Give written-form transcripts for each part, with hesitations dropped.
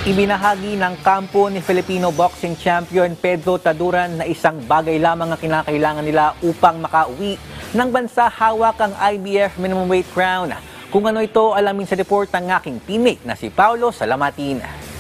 Ibinahagi ng kampo ni Filipino boxing champion Pedro Taduran na isang bagay lamang ang kinakailangan nila upang makauwi ng bansa hawak ang IBF minimum weight crown. Kung ano ito, alamin sa report ng aking teammate na si Paulo Salamatin.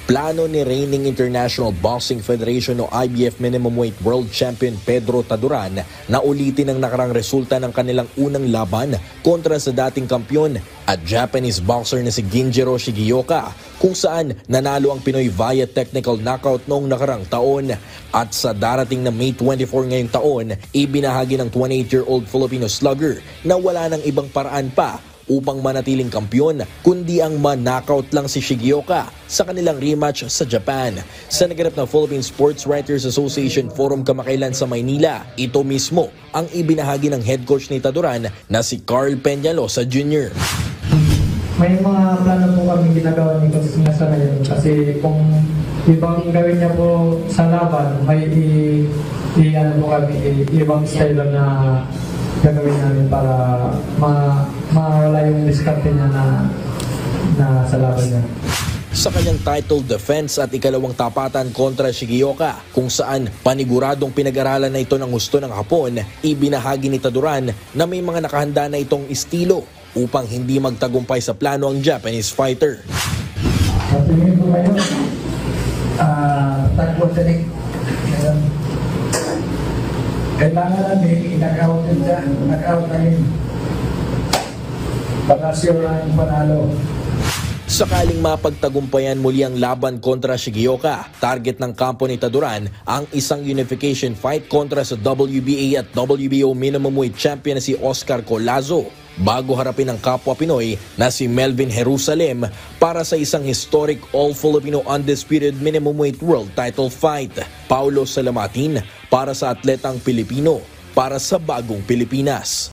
Plano ni reigning International Boxing Federation o IBF Minimum Weight World Champion Pedro Taduran na ulitin ang nakarang resulta ng kanilang unang laban kontra sa dating kampyon at Japanese boxer na si Ginjiro Shigeoka, kung saan nanalo ang Pinoy via technical knockout noong nakarang taon. At sa darating na May 24 ngayong taon, ibinahagi ng 28-year-old Filipino slugger na wala ng ibang paraan pa upang manatiling kampyon, kundi ang ma-knockout lang si Shigeoka sa kanilang rematch sa Japan. Sa naganap na Philippine Sports Writers Association Forum kamakailan sa Maynila, ito mismo ang ibinahagi ng head coach ni Taduran na si Carl Peñalosa Jr. May mga plano po kami ginagawa ni Coach nga sa ngayon kasi kung ibang gawin niya po sa laban, may ibang style na gagawin namin para mawala yung diskarte niya na sa laban niya. Sa kanyang title defense at ikalawang tapatan kontra Shigeoka, kung saan paniguradong pinag-aralan na ito ng gusto ng Hapon, ibinahagi ni Taduran na may mga nakahanda na itong estilo upang hindi magtagumpay sa plano ang Japanese fighter. Sa tingin ko ngayon, tagpo tinik. Kailangan namin i-knock-out din siya, knock-out namin. Para sure ang panalo. Sakaling mapagtagumpayan muli ang laban kontra Shigeoka, target ng kampo ni Taduran ang isang unification fight kontra sa WBA at WBO minimum weight champion na si Oscar Collazo, bago harapin ang kapwa Pinoy na si Melvin Jerusalem para sa isang historic all-Filipino undisputed minimum weight world title fight. Paulo Salamatin para sa Atletang Pilipino, para sa Bagong Pilipinas.